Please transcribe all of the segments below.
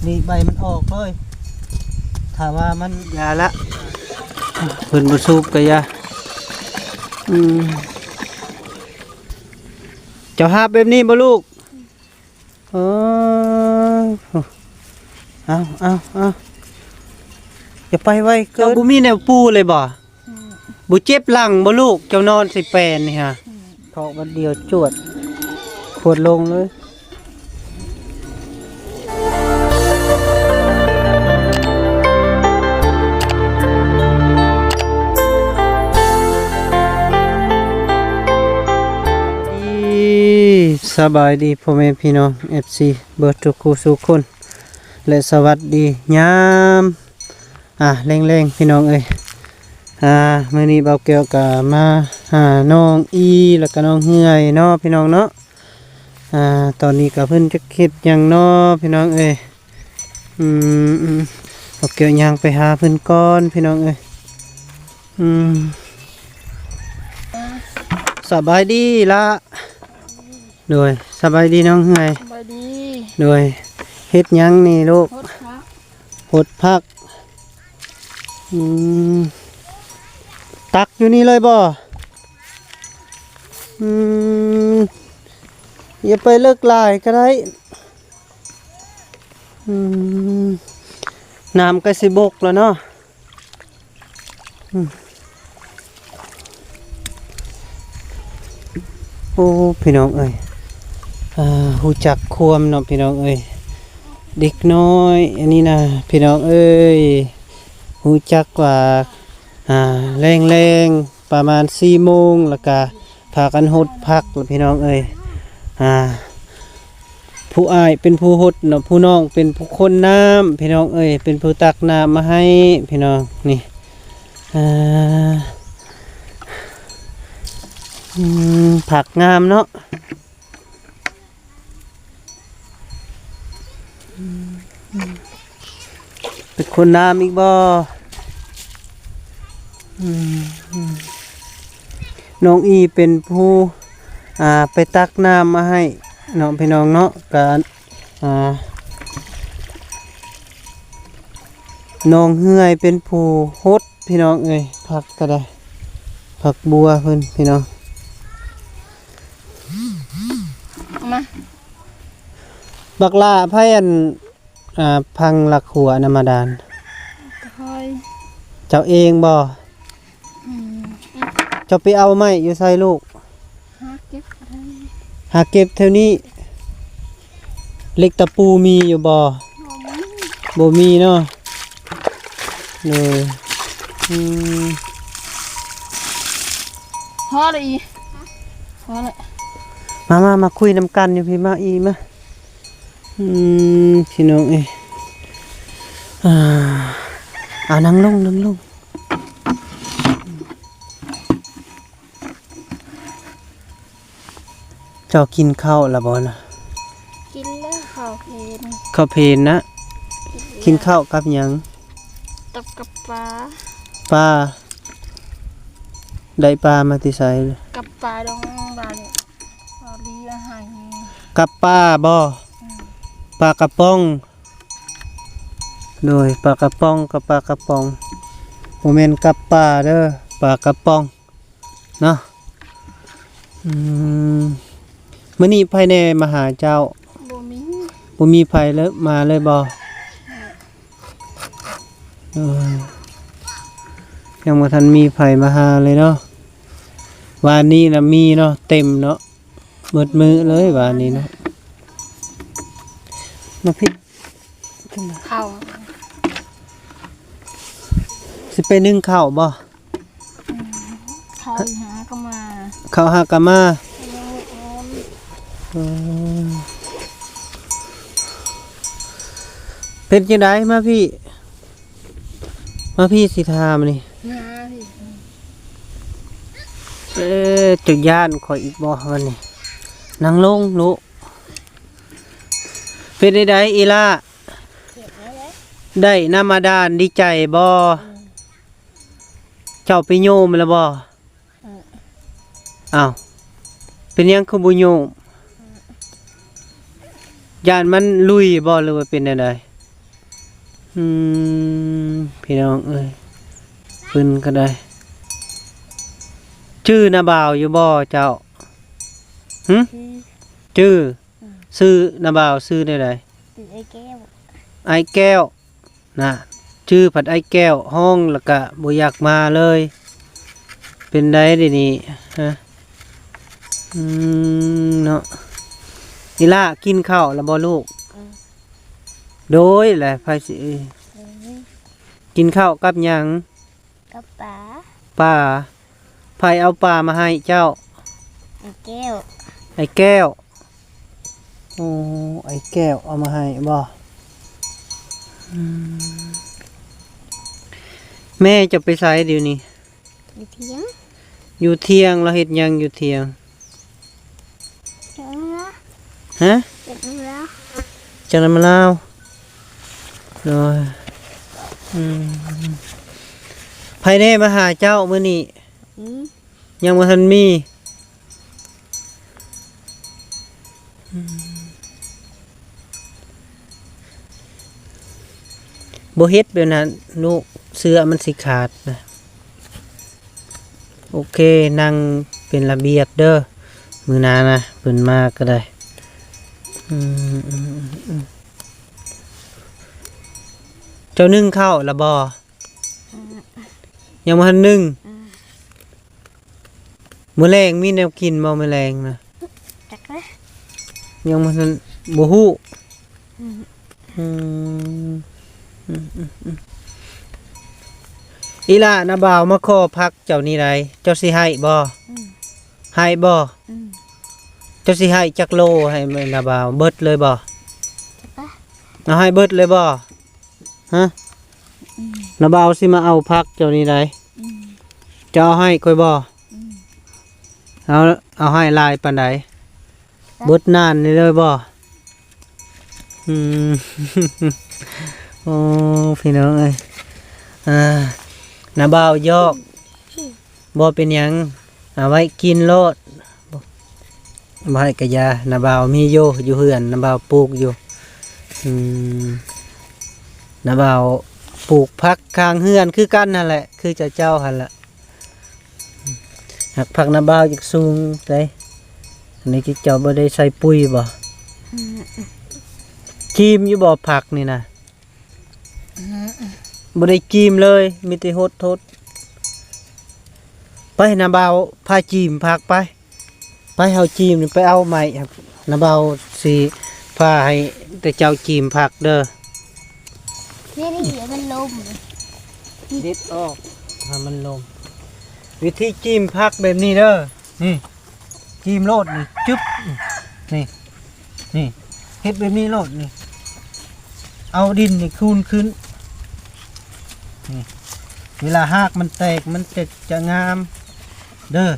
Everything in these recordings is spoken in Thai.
นี่ใบมันออกเลยถ้าว่ามันยาละเพิ่นบ่สูบก็ยาเจ้าหาแบบนี้บ่ลูกเออเอาอย่าไปไว้เกินบ่มีแนวปูเลยบ่บ่เจ็บหลังบ่ลูกเจ้านอนใส่แปลนนี่ฮะถอกวันเดียวจวดขวดลงเลยสบายดีพ่อแม่พี่น้อง FC เบิดทุกคู่ทุกคนและสวัสดียามเร่งๆพี่น้องเอ้ยมื้อนี้เบาเกี่ยวก็มาหาน้องอีแล้วก็น้องเฮือยเนาะพี่น้องเนาะตอนนี้ก็เพิ่นจะคิดหยังเนาะพี่น้องเอ้ยเบาเกี่ยวย่างไปหาเพิ่นก่อนพี่น้องเอ้ยสบายดีละโดยสบายดีน้องเฮือยสบายดีโดยเฮ็ดหยังนี่ลูกหดพักตักอยู่นี่เลยบ่อย่าไปเลิกลายก็ได้น้ำก็สิบกแล้วเนาะโอ้พี่น้องเอ้ยหูจักความเนาะพี่น้องเอ้ยเด็กน้อยอันนี้นะพี่น้องเอ้ยหูจักว่าแรงประมาณ4 โมงแล้วก็พากันหดพักแล้วพี่น้องเอ้ยผู้อ้ายเป็นผู้หดเนาะผู้น้องเป็นผู้คนน้ำพี่น้องเอ้ยเป็นผู้ตักน้ำมาให้พี่น้องนี่ผักงามเนาะเป็นคนน้ำอีกบ่น้องอีเป็นผู้ไปตักน้ำมาให้น้องพี่น้องเนาะการน้องเฮือยเป็นผู้ฮดพี่น้องเอ้ยผักก็ได้ผักบัวเพิ่นพี่น้องมาบักลาไผอันพังหลักหัวนำมาดานเจ้าเองบ่เจ้าไปเอาไม้อยู่ใส่ลูกหาเก็บเท่านี้เล็กตะปูมีอยู่บ่มีเนาะเลยพอเลยพอเลยมาคุยน้ำกันอยู่พี่มาอีมาพี่น้องเอ้ยนั่งลงเจ้ากินข้าวละบ่นะกินแล้วข้าวเพลนนะกินข้าวกับหยังตับกับปลาได้ปลามาที่ไสกับปลาดองบาเลยเลี้ยงให้กับปลาบ่ปลากระป๋องโดยปลากระป๋องกับปลากระป๋องโมเมนต์กับปลาเด้อปลากระป๋องเนาะมื้อนี้ภายในมาหาเจ้าบ่มีไผเลยมาเลยบ่ยังบ่ทันมีไผมาหาเลยเนาะวานนี้น่ะมีเนาะเต็มเนาะเบิดมื้อเลยวานนี้เนาะมาพี่ข้าวสิไปนึ่งข้าวบ่ข้าวหาก็มาข้าวหากะมาเป็นจังได๋มาพี่สิถามนี่จักย่านข่อยอีกบ่วันนี้นั่งลงลูกเป็นได้อีล่าได้น้ำมาดานดีใจบ่เจ้าไปโยมแล้วบ่อ้าวเป็นยังคือบ่โยมย่านมันลุยบ่หรือว่าเป็นได้ อืมพี่น้องเอ้ยเพิ่นก็ได้ชื่อนาบ่าวอยู่บ่เจ้าหึ คือ ชื่อซื้อนาบ่าวซื้อได้ได คือไอ้แก้ว ไอ้แก้วนะชื่อผัดไอ้แก้วห้องแล้วก็บ่อยากมาเลย เป็นได้ดินี่ฮะเนาะนี่ล่ะกินข้าวแล้วบ่ลูกโดยแหละไผสิ เอ้ย กินข้าวกับหยัง กับป๋า ป้าไผเอาปลามาให้เจ้า ไอ้แก้ว ไอ้แก้วโอ้ไอ้แก้วเอามาให้บ่แม่จะไปไสเดี๋ยวนี้ อยู่เที่ยง อยู่เที่ยงเราเฮ็ดหยังอยู่เที่ยง เดี๋ยวนะ ฮะ เดี๋ยวนะ จังนั้นมะนาวโดยไผแน่มาหาเจ้ามื้อนี้ อืม ยังบ่ทันมีบ่เฮ็ดแบบนั้นลูกเสื้อมันสิขาดนะโอเคนั่งเป็นระเบียบเด้อมื้อหน้านะเพิ่นมาก็ได้เจ้านึ่งข้าวละบ่ยังบ่ทันนึ่งมื้อแลงมีแนวกินบ่มื้อแลงนะ จักนะ ยังบ่ทันบ่ฮู้อีหล่านาบ่าวมาขอพักเจ้านี่ไดเจ้าสิให้บ่ให้บ่ อืม เจ้าสิให้จักโลให้แม่นาบ่าวเบิดเลยบ่ จักปะ เอาให้เบิดเลยบ่ฮะนาบ่าวสิมาเอาพักเจ้านี่ได อืม เจ้าเอาให้ค่อยบ่ อืม เอาให้หลายปานใดเบิดนานนี่เลยบ่อืม โอ้พี่น้องเอ้ยนาบ่าวยอกบ่เป็นหยังเอาไว้กินโลดบ่ให้กะยานาบ่าวมีอยู่เฮือนนาบ่าวปลูกอยู่นาบ่าวปลูกผักข้างเฮือนคือกันนั่นแหละคือเจ้าหั่นล่ะหักผักนาบ่าวจักสูงไดอันนี้ที่เจ้าบ่ได้ใส่ปุ๋ยบ่ อืม จีมอยู่บ่ผักนี่นะบ่ได้จีมเลยมีแต่โทษไปนาบ่าวพาจีมผักไปเฮาจีมนี่ไปเอาใหม่ครับนาบ่าวสิพาให้แต่เจ้าจีมผักเด้อ นี่นี่เดี๋ยวมันลม เด็ดออกให้มันลงวิธีจีมผักแบบนี้เด้อนี่จีมโลดนี่จึ๊บนี่เฮ็ดแบบนี้โลดนี่เอาดินนี่คูนขึ้นนี่เวลาหากมันแตกมันจะงามเด้อ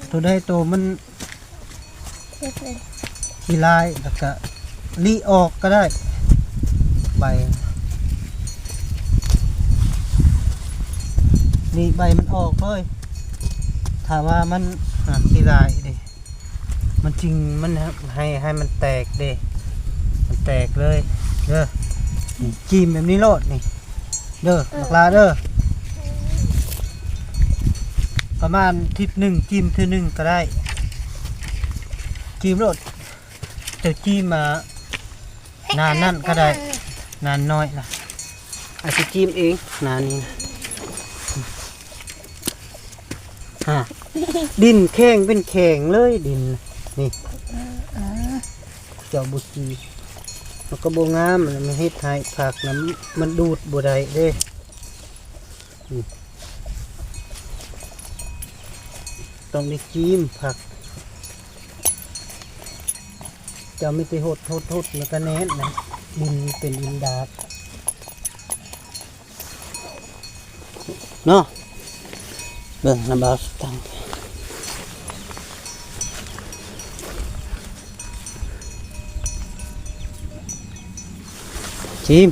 ตัวได้ตัวมัน เสร็จเลย ขี้ลายแล้วก็ลีออกก็ได้ใบนี่ใบมันออกเลยถ้าว่ามันขี้ลายดิมันจริงมันให้มันแตกเด้มันแตกเลยเด้อนี่จิ้มแบบนี้โลดนี่เด้อบักลาเด้อประมาณทิศหนึ่งจิ้มทีหนึ่งก็ได้จิ้มโลดจะจิ้มมานานนั่นก็ได้นานน้อยล่ะอาจจะจิ้มเองนานนี้นะดินแข็งเป็นแข็งเลยดินนี่เจ้าบุจีมันก็บ่งามมันเฮ็ดให้ผักน้ำมันดูดบ่ได้เด้ต้องได้จิ้มผักเจ้าไม่ไปโหดแล้วก็แน่นนะดินเป็นดินดาดเนาะเบิ่งน้ำบาสตังชิม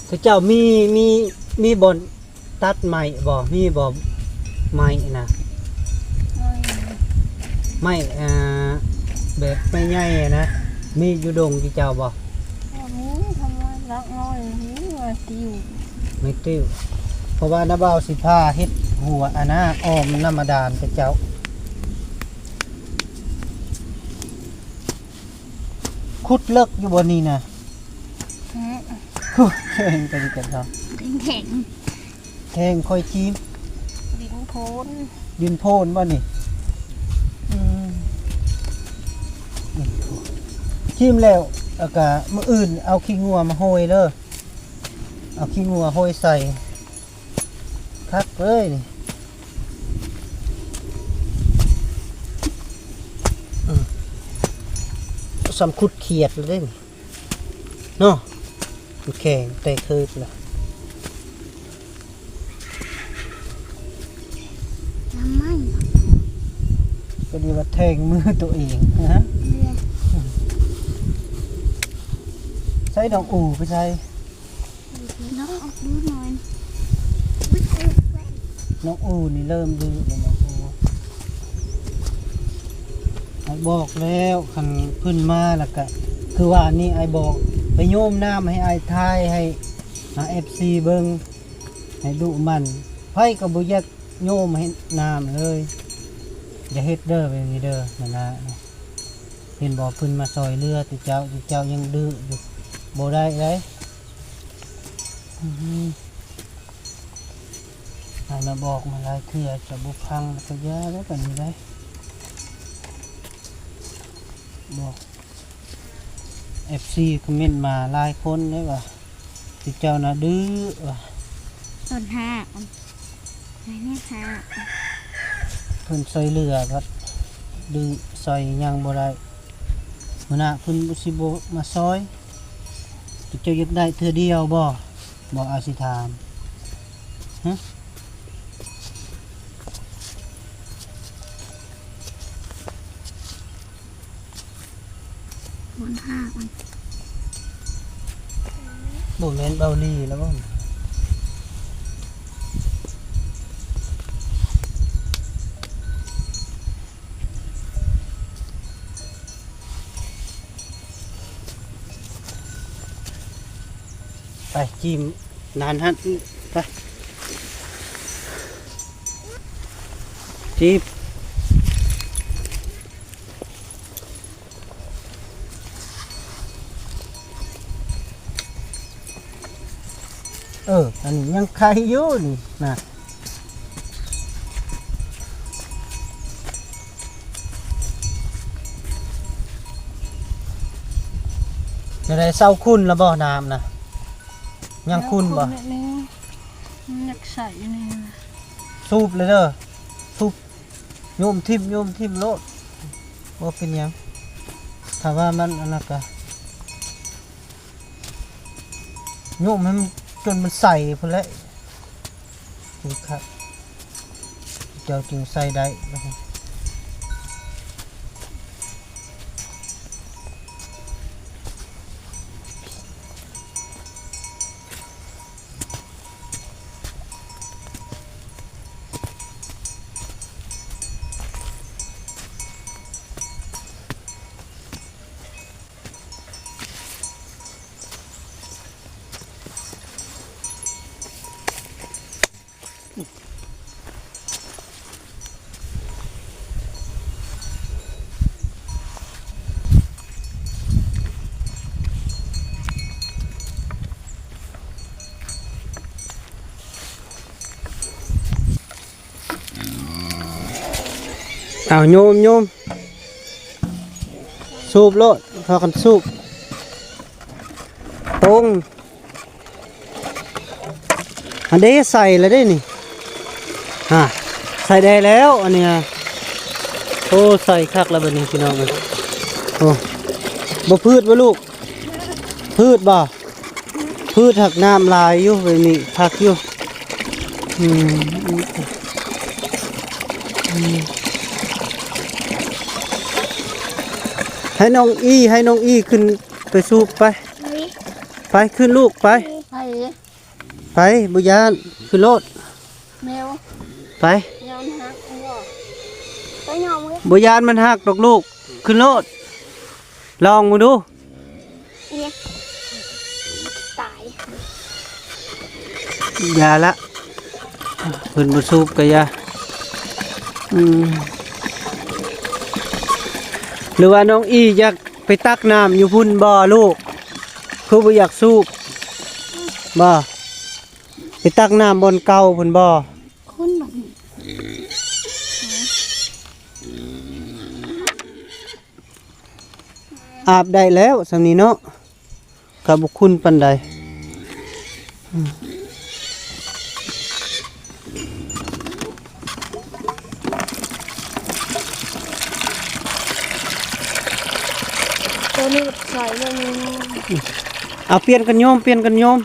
ถ้าเจ้ามีบอนตัดใหม่บ่มีบ่ใหม่นะ ไม่แบบไม่ใหญ่อะนะมีอยู่ดงที่เจ้าบ่ อันนี้ทำว่ารักน้อยนี้มาติว ไม่ติ้วเพราะว่าน้าบ่าวสิพาเฮ็ดหัวอันนะอ้อมน้ำมาดานไปเจ้าขุดเลิกอยู่บนนี้นะเข่งกันกันครับ แข็ง แข่งค่อยชีม ดินโพน ยืนโพนบ่นี่ชีมแล้วแล้วก็มื้ออื่นเอาขี้งัวมาโหยเด้อเอาขี้งัวโหยใส่คักเลยนี่สำคุดเขียดเลยเด้นี่เนาะมันแข็งแต่เคยละ น้ำมัน ก็ดีว่าแทงมือตัวเองนะ เรียก ใช้ดอกอู่ไปใช้ น้องออกดูหน่อย น้องอู่นี่เริ่มดื้อแล้วน้องอู่ไอ้บอกแล้วคันขึ้นมาแล้วก็คือว่านี่ไอ้บอกไปโยมน้ำให้ไอ้ทายให้FC เบิ่งให้ดุมันไผก็บ่อยากโยมให้น้ำเลยอย่าเฮ็ดเด้อแบบนี้เด้อนั่นนะเห็นบอกเพิ่นมาซอยเรือติเจ้ายังดื้ออยู่บ่ได้เลยให้มาบอกมาหลายเทื่อจะบุพังแล้วก็ยาแล้วกันนี้ได้บอก FC คอมเมนต์มาหลายคนเลยว่าติเจ้าน่ะดื้อว่ะ ต้นห้าอันนี้ห้า เพิ่นซอยเรือครับดื้อซอยยังบ่ได้มื้อหน้าเพิ่นสิบ่มาซอยติเจ้าอยากได้เทื่อเดียวบ่อาสิถามฮะ บนห้าอัน บ่แม่นเบาลีแล้วบ่ไปจิ้มนานฮะไปจิ้มอันนี้ยังใครอยู่นี่นะจะได้เศร้าคุณแล้วบ่น้ำนะยังคุณบ่ นี่อยากใส่นี่ สูบเลยเด้อสูบโยมทิมโลดบ่เป็นหยังถ้าว่ามันอันนั้นก็โยมให้มันจนมันใส่พุ่นแหละนี่ครับเจ้าจึงใส่ได้นะครับเอาโยมสูบโลดพากันสูบตรงอันนี้ใส่แล้วได้นี่ใส่ได้แล้วอันเนี้ยโอ้ใส่คักแล้วบัดนี้พี่น้องเลยโอ้บ่พืชบ่ลูกพืชบ่พืชหักน้ำลายอยู่แบบนี้คักอยู่ให้น้องอี้ขึ้นไปสูบไปขึ้นลูกไปบุญญาณขึ้นรถ แมว ไป ยาวหัก ไปยอมเลย บ่ยานมันหักดอกลูกขึ้นโลดลองมาดู เนี่ยตาย ยาละเพิ่นบ่สูบก็ยาหรือว่าน้องอีอยากไปตักน้ำอยู่พุ่นบ่ลูกคือบ่อยากสูบบ่ไปตักน้ำบนเก่าพุ่นบ่ คนแบบ อาบได้แล้วสำนี้เนาะกับบุคุณปันใด ตัวนี้ใส่เลยนี่ เอาเปลี่ยนกันโยมเปลี่ยนกันโยม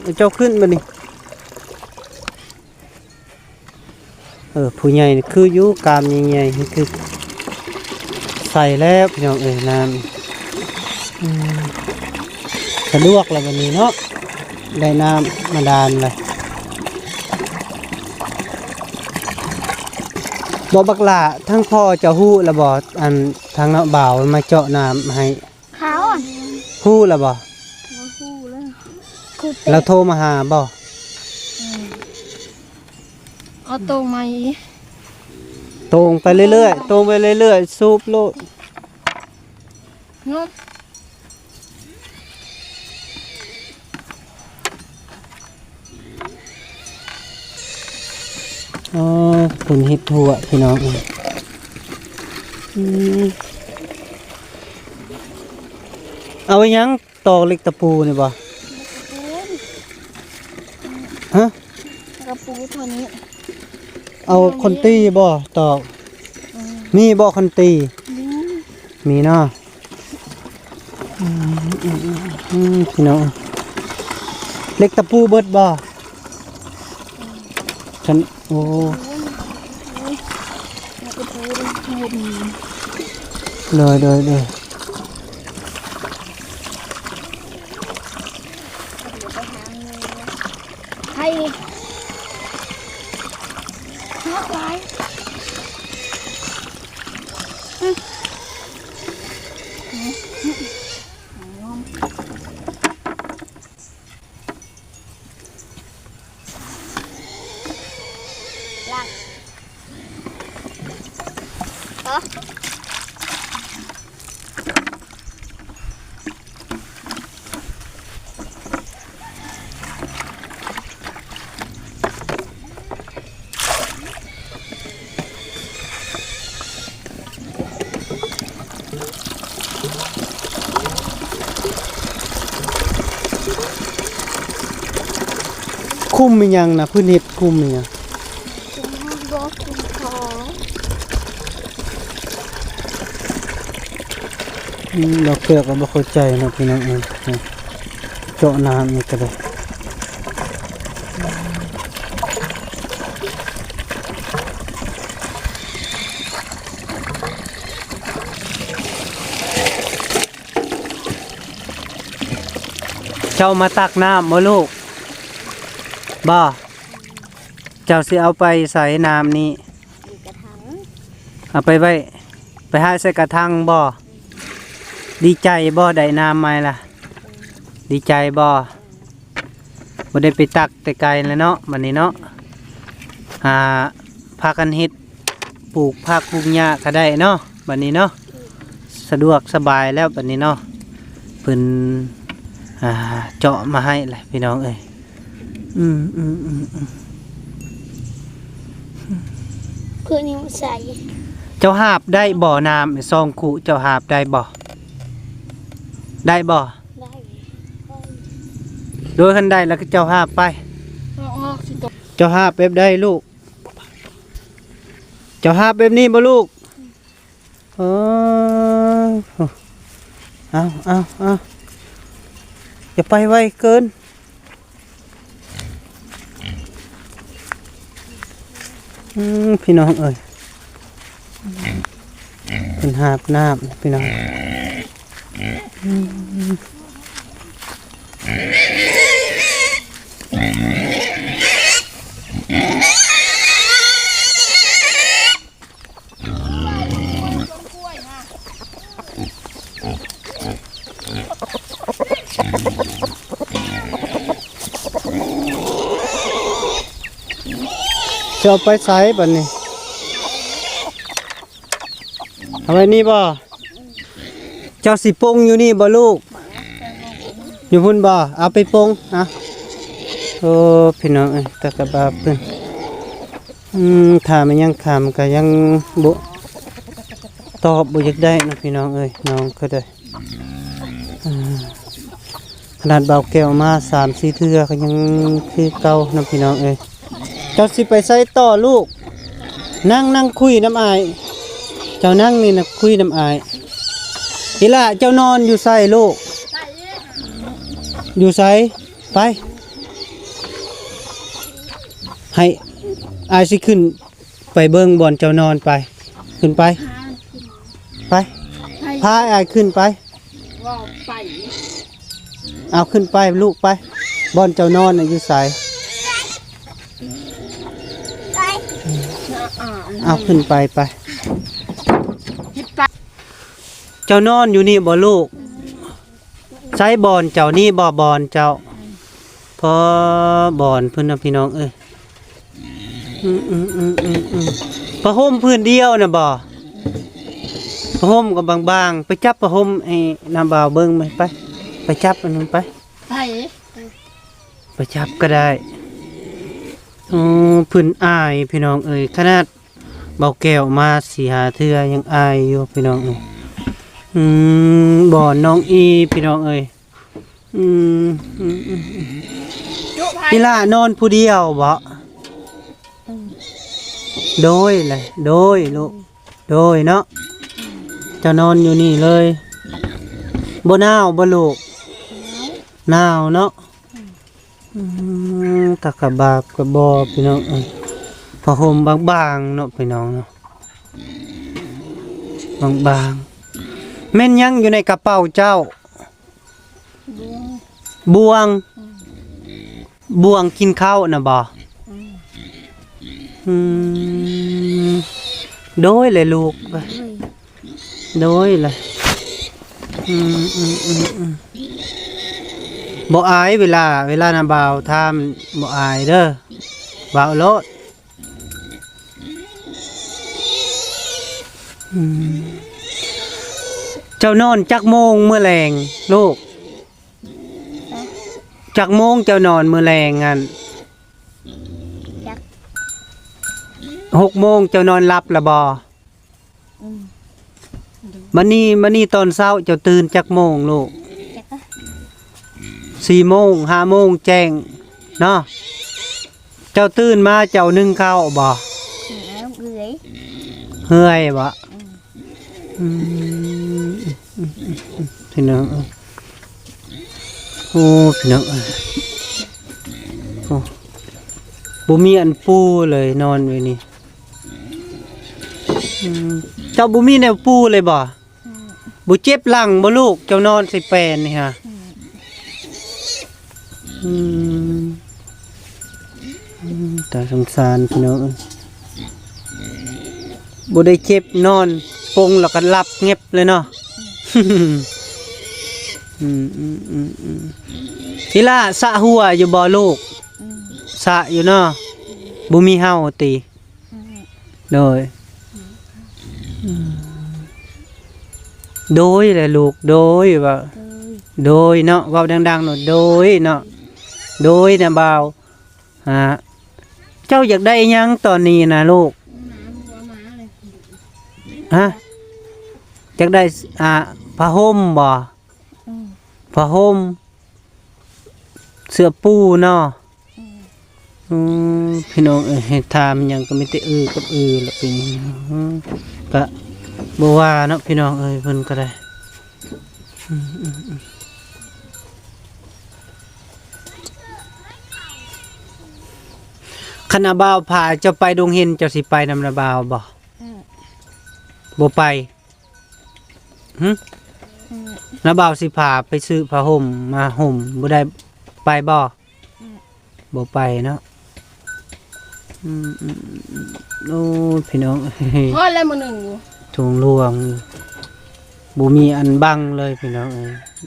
เอาเจ้าขึ้นมานี่ผู้ใหญ่นี่คืออยู่กามใหญ่ๆนี่คือใส่แล้วพี่น้องน้ำสะดวกแล้ววันนี้เนาะได้น้ำมาดานเลยบ่บักหล่าทั้งพ่อเจะฮู้แล้วบ่อันทางเนาะบ่าวมาเจาะน้ำให้ ขาวอ่ะ ฮู้แล้วบ่ มาคู่แล้วคู่เตะ แล้วโทรมาหาบ่ เอาตรงมาอีก ตรงไปเรื่อยๆตรงไปเรื่อยๆสูบโลด งบ อ๋อคุณเฮ็ดทั่วพี่น้องเอาไว้ยังตอกเหล็กตะปูนี่บ่ฮะ กระปูตัวนี้ เอาคนตีบ่ตอกมีบ่คนตีมีเนาะพี่น้องเหล็กตะปูเบิดบ่ฉันโอ้ กระปูทูบ เลยให้เนาะไรลักเหรอ คุ้มมีหยังนะพื้นเห็ดคุ้มมีหยัง คุณบอกคุณขอ เราเกือกก็บ่เข้าใจนะพี่น้องเจาะน้ำนี่ก็ได้เจ้ามาตักน้ำบ่ลูกบ่เจ้าสิเอาไปใส่น้ำนี่ อีกกระถาง เอาไปไว้ไปหาใส่กระทังบ่ดีใจบ่ได้น้ำไหมล่ะดีใจบ่ได้ไปตักแต่ไกลแล้วเนาะบัดนี้เนาะพากันเฮ็ดปลูกผักปลูกหญ้าก็ได้เนาะบัดนี้เนาะสะดวกสบายแล้วบัดนี้เนาะเพิ่นเจาะมาให้แหละพี่น้องเอ้ยคือนิ้วใส่ เจ้าหาบได้บ่อน้ำซองขุเจ้าหาบได้บ่ได้บ่ ได้ โดยคันได้แล้วก็เจ้าหาบไป เอาออกสิตก เจ้าหาบแบบได้ลูกเจ้าหาบแบบนี้บ่ลูกเอาอย่าไปไวเกินพี่น้องเอ้ยเป็นหาบน้ำพี่น้อง จะเอาไปใส่บัดนี้เอาไว้นี่บ่เจ้าสิปงอยู่นี่บ่ลูกอยู่พุ่นบ่เอาไปปงอ่ะโอ้พี่น้องเอ้ยตะกะบาเพิ่นถามมันยังถามก็ยังบ่ตอบบ่อยากได้นะพี่น้องเอ้ยน้องก็ได้ขนาดเบาแก้วมา 3-4 เทื่อก็ยังคือเก่านะพี่น้องเอ้ยเจ้าสิไปใส่ต่อลูกนั่งคุยน้ำอายเจ้านั่งนี่นะคุยน้ำอายอีล่ะเจ้านอนอยู่ไสลูกอยู่ไสไปให้อายสิขึ้นไปเบิ่งบ่อนเจ้านอนไปขึ้นไปไปพาอายขึ้นไป ว่าไป เอาขึ้นไปลูกไปบ่อนเจ้านอนน่ะอยู่ไสเอาขึ้นไปไปเจ้านอนอยู่นี่บ่ลูกใช้บอนเจ้านี่บ่บอนเจ้าพอบอนเพิ่นน่ะพี่น้องเอ้ยผ้าห่มพื้นเดียวน่ะบ่ผ้าห่มก็บางๆไปจับผ้าห่มไอ้น้ำบ่าวเบิ่งไปจับอันนึงไป ไป ไปจับก็ได้พื้นอายพี่น้องเอ้ยขนาดเบาแก้วมา4-5 เทื่อยังอายอยู่พี่น้องเอ้ยบ่อนน้องอีพี่น้องเอ้ยพี่ล่านอนผู้เดียวบ่โดยเลยโดยลูกโดยเนาะจะนอนอยู่นี่เลยบ่หนาวบ่ลูกหนาวเนาะตะกะบาบกะบอพี่น้องเอ้ยผ้าห่มบางๆเนาะพี่น้องเนาะบางๆแม่นยังอยู่ในกระเป๋าเจ้าบวงกินข้าวน่ะบ่โดยเลยลูกโดยเลยบ่อายเวลาน่ะบ่าวทำบ่อายเด้อบ่าวโลดเจ้านอนจักโมงเมื่อแรงลูกจักโมงเจ้านอนเมื่อแรงงั้น6 โมงเจ้านอนหลับละบ่มื้อนี้ตอนเช้าเจ้าตื่นจักโมงลูก4 โมง 5 โมงแจ้งเนาะเจ้าตื่นมาเจ้านึ่งข้าวบ่เหื่อยบ่พี่น้องโอ้พี่น้องโอ้บ่มีอันปูเลยนอนไว้นี่เจ้าบ่มีแนวปูเลยบ่บ่เจ็บหลังบ่ลูกเจ้านอนใส่แปลนนี่ฮะตาสงสารพี่น้องบ่ได้เจ็บนอนปงแล้วก็หลับเงียบเลยเนาะทีละสะหัวอยู่บ่ลูกสะอยู่เนาะบ่มีเห่าติโดยแหละลูกโดยว่าโดยเนาะเว้าดังๆเนาะโดยเนาะโดยนะบ่าวเจ้าอยากได้หยังตอนนี้นะลูกฮะอยากได้ผ้าห่มบ่ผ้าห่มเสื้อปูเนาะพี่น้องให้ถามหยังก็มีแต่กับแล้วเป็นก็บ่ว่าเนาะพี่น้องเพิ่นก็ได้คณะบ่าวพาเจ้าไปดงเห็นเจ้าสิไปนำนาบ่าวบ่ไปนาบ่าวสิพาไปซื้อผ้าห่มมาห่มบ่ได้ไปบ่ไปเนาะโอ้พี่น้องพอแล้วมื้อนึงอยู่ทงหลวงบ่มีอันบังเลยพี่น้อง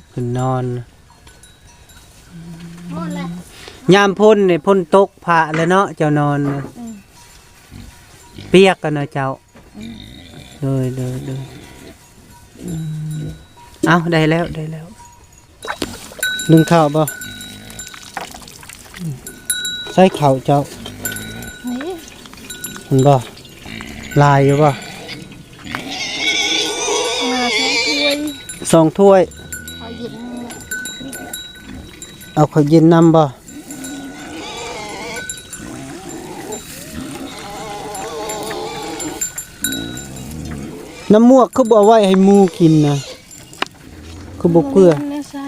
เพิ่นนอนยามพ้นนี่พ้นตกพระแล้วเนาะเจ้านอน เปียกกันเนาะเจ้าเลยเอาได้แล้วนึ่งข้าวบ่ใส่ข้าวเจ้า นี่ มันบ่ลายอยู่บ่ ใช้ถ้วย 2 ถ้วย เอาเย็น เอาข้าวเย็นนำบ่น้ำมวกคือบ่เอาไว้ให้หมูกินนะคือบ่เปื้อ ไม่ใส่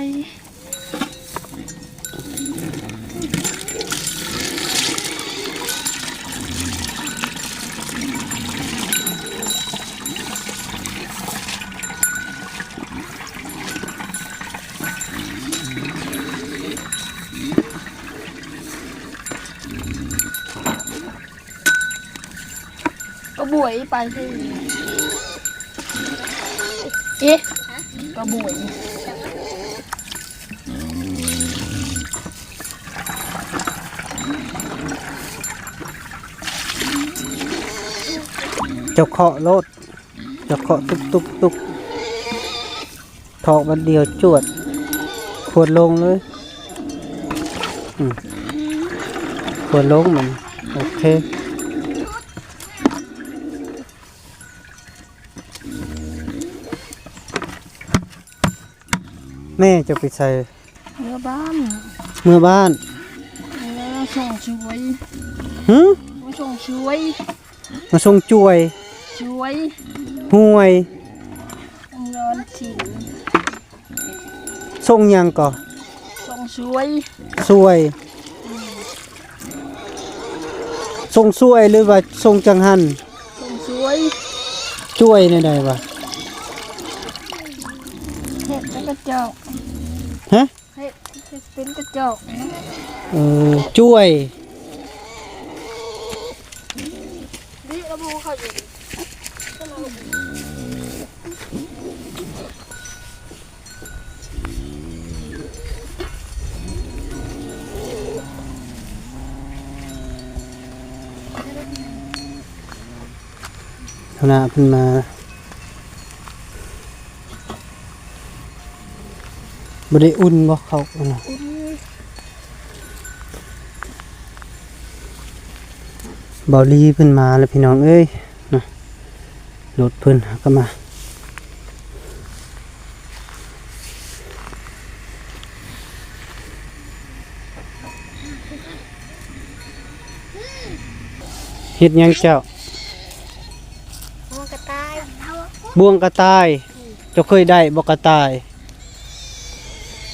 ก็บวยไปสิเอ๊ะก็บวย เจ้าเคาะรถเจ้าเคาะตุกถอกมันเดียวจวดขวดลงเลยขวดลงมันโอเคแม่จะไปใส่ เนื้อบ้าน เมื่อบ้าน แล้วส่งช่วย หึ มาส่งช่วย มาส่งจ่วย ช่วย ห่วย ร้อนถิ่น ส่งหยังก่อ ส่งช่วย สวยส่งสวยหรือว่าส่งจังหัน ส่งช่วย จ่วยในใดวะ เห็ดแล้วก็จอก ฮะ เห็ดเป็นกระจอก จ่วย นี่เราพูเขาอยู่ ธนาเพิ่นมาบ่ได้อุ่นบ่เขาน่ะเบาลีเพิ่นมาแล้วพี่น้องเอ้ยนะรถเพิ่นก็มาเฮ็ดหยังเจ้า หัวกระต่าย บ่วงกระต่ายเจ้าเคยได้บ่กระต่าย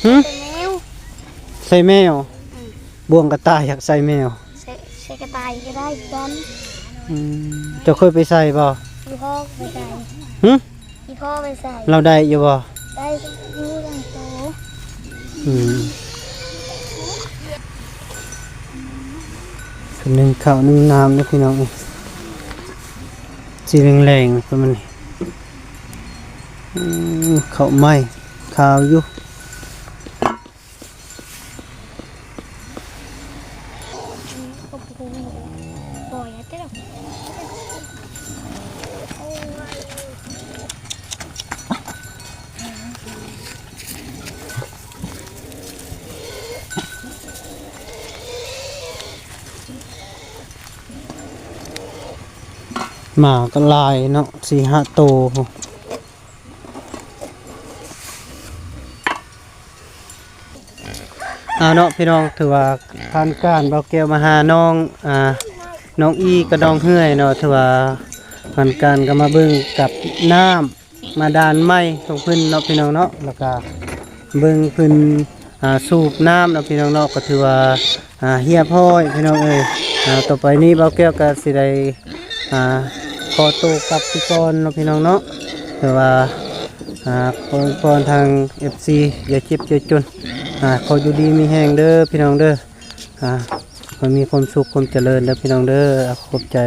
หึ เป็นแมว ใส่แมวบ่วงกระต่ายอยากใส่แมว ใช้กระต่ายก็ได้กัน เจ้าเคยไปใส่บ่ พี่พ่อไปใส่ หึ พี่พ่อไปใส่ เราได้อยู่บ่ ได้ยูดังโต คือนึ่งข้าวนึ่งน้ำนะพี่น้องสีแรงๆประมาณนี้ข้าวไหม้ข้าวอยู่หมาก็ลายเนาะ4-5 ตัวเนาะพี่น้องถือว่าผ่านการเบาแก้วมาหาน้องน้องอีกระดองเฮือยเนาะถือว่าผ่านการก็มาเบิ่งกับน้ำมาดานไม้ของเพิ่นเนาะพี่น้องเนาะแล้วก็เบิ่งเพิ่นสูบน้ำเนาะพี่น้องเนาะก็ถือว่าเฮียพ้อยพี่น้องเอ้ยต่อไปนี้เบาแก้วก็สิได้ขอตัวกลับพี่ก่อนเนาะพี่น้องเนาะถือว่าขอทาง FC อย่าเจ็บอย่าจนขออยู่ดีมีแห้งเด้อพี่น้องเด้อขอมีความสุขความเจริญเด้อพี่น้องเด้อขอบใจ